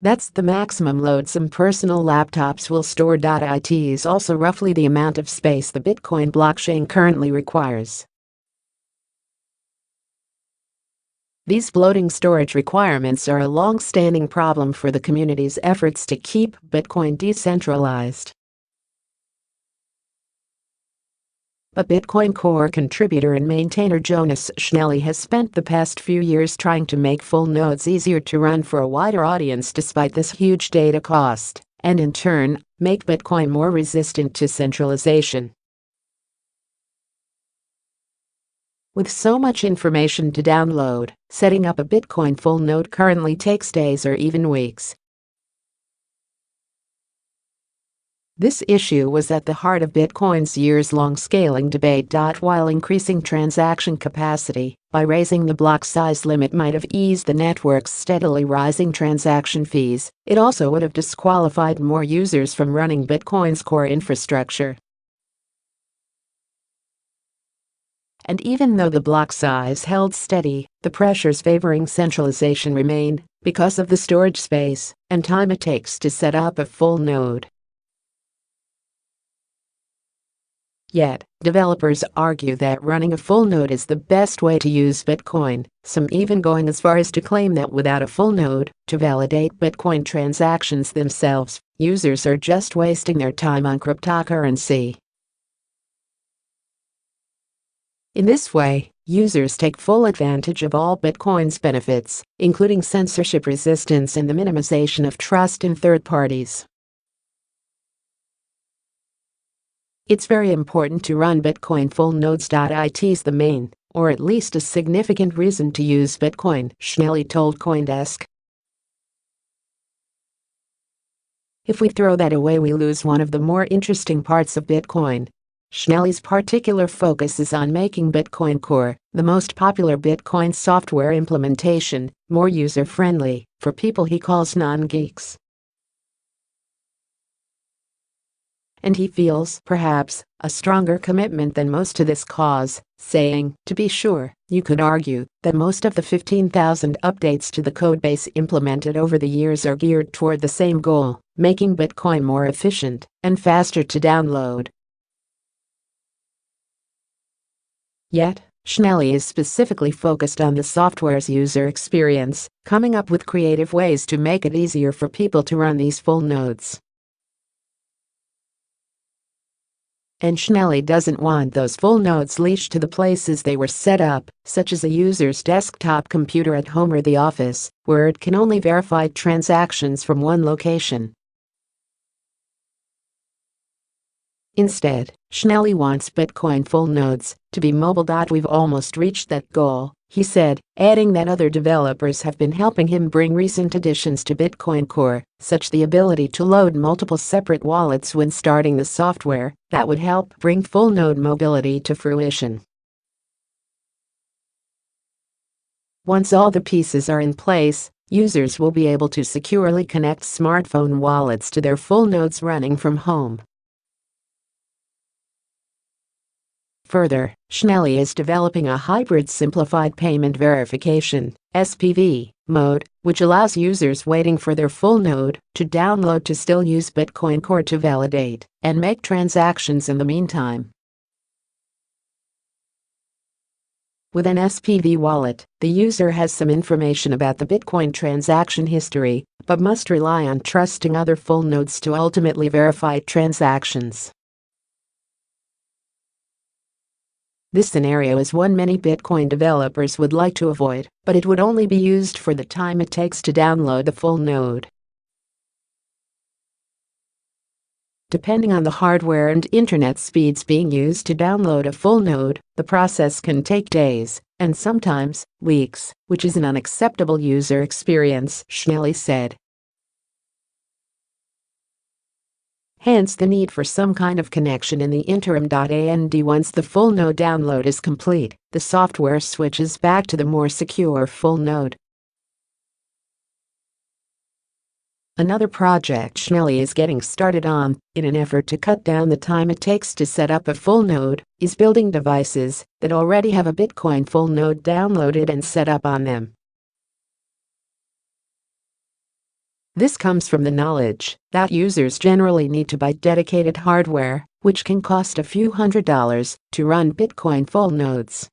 That's the maximum load some personal laptops will store. It is also roughly the amount of space the Bitcoin blockchain currently requires. These bloating storage requirements are a long-standing problem for the community's efforts to keep Bitcoin decentralized. But Bitcoin Core contributor and maintainer Jonas Schnelli has spent the past few years trying to make full nodes easier to run for a wider audience despite this huge data cost, and in turn, make Bitcoin more resistant to centralization. With so much information to download, setting up a Bitcoin full node currently takes days or even weeks. This issue was at the heart of Bitcoin's years-long scaling debate. While increasing transaction capacity by raising the block size limit might have eased the network's steadily rising transaction fees, it also would have disqualified more users from running Bitcoin's core infrastructure. And even though the block size held steady, the pressures favoring centralization remained because of the storage space and time it takes to set up a full node. Yet, developers argue that running a full node is the best way to use Bitcoin, some even going as far as to claim that without a full node to validate Bitcoin transactions themselves, users are just wasting their time on cryptocurrency. In this way, users take full advantage of all Bitcoin's benefits, including censorship resistance and the minimization of trust in third parties. It's very important to run Bitcoin full nodes. It's the main, or at least a significant reason to use Bitcoin, Schnelli told CoinDesk. If we throw that away, we lose one of the more interesting parts of Bitcoin. Schnelli's particular focus is on making Bitcoin Core, the most popular Bitcoin software implementation, more user-friendly for people he calls non-geeks. And he feels, perhaps, a stronger commitment than most to this cause, saying, "To be sure, you could argue that most of the 15,000 updates to the codebase implemented over the years are geared toward the same goal, making Bitcoin more efficient and faster to download." Yet, Schnelli is specifically focused on the software's user experience, coming up with creative ways to make it easier for people to run these full nodes. And Schnelli doesn't want those full nodes leashed to the places they were set up, such as a user's desktop computer at home or the office, where it can only verify transactions from one location. Instead, Schnelli wants Bitcoin full nodes to be mobile. We've almost reached that goal, he said, adding that other developers have been helping him bring recent additions to Bitcoin Core, such the ability to load multiple separate wallets when starting the software, that would help bring full node mobility to fruition. Once all the pieces are in place, users will be able to securely connect smartphone wallets to their full nodes running from home. Further, Schnelli is developing a hybrid simplified payment verification (SPV) mode, which allows users waiting for their full node to download to still use Bitcoin Core to validate and make transactions in the meantime. With an SPV wallet, the user has some information about the Bitcoin transaction history, but must rely on trusting other full nodes to ultimately verify transactions. This scenario is one many Bitcoin developers would like to avoid, but it would only be used for the time it takes to download the full node. Depending on the hardware and internet speeds being used to download a full node, the process can take days, and sometimes weeks, which is an unacceptable user experience, Schnelli said. Hence the need for some kind of connection in the interim. And once the full node download is complete, the software switches back to the more secure full node. Another project Schnelli is getting started on, in an effort to cut down the time it takes to set up a full node, is building devices that already have a Bitcoin full node downloaded and set up on them. This comes from the knowledge that users generally need to buy dedicated hardware, which can cost a few $100s, to run Bitcoin full nodes.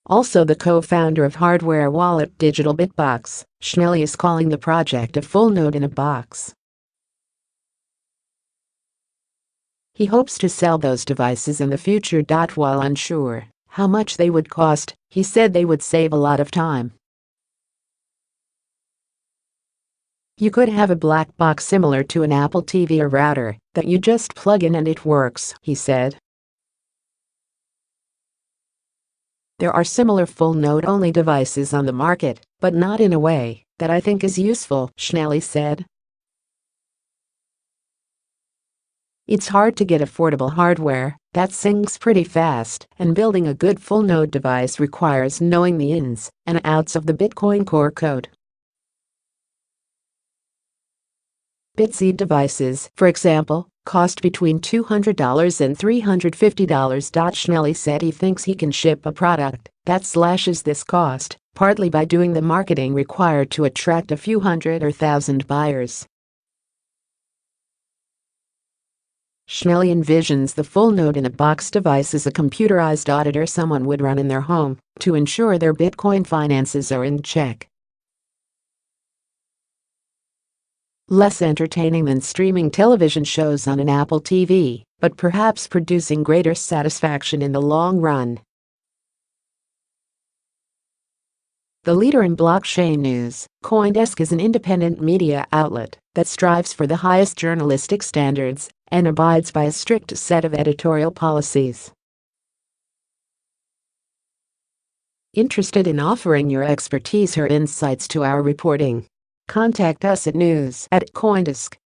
Also, the co-founder of hardware wallet Digital Bitbox, Schnelli, is calling the project a full node in a box. He hopes to sell those devices in the future. While unsure how much they would cost, he said they would save a lot of time. You could have a black box similar to an Apple TV or router that you just plug in and it works, he said. There are similar full node-only devices on the market, but not in a way that I think is useful, Schnelli said. It's hard to get affordable hardware that syncs pretty fast, and building a good full node device requires knowing the ins and outs of the Bitcoin core code. Bitseed devices, for example, cost between $200 and $350. Schnelli said he thinks he can ship a product that slashes this cost, partly by doing the marketing required to attract a few hundred or thousand buyers. Schnelli envisions the full node-in-a-box device as a computerized auditor someone would run in their home to ensure their Bitcoin finances are in check. Less entertaining than streaming television shows on an Apple TV, but perhaps producing greater satisfaction in the long run. The leader in blockchain news, CoinDesk is an independent media outlet that strives for the highest journalistic standards and abides by a strict set of editorial policies. Interested in offering your expertise or insights to our reporting? Contact us at news@coindesk.com.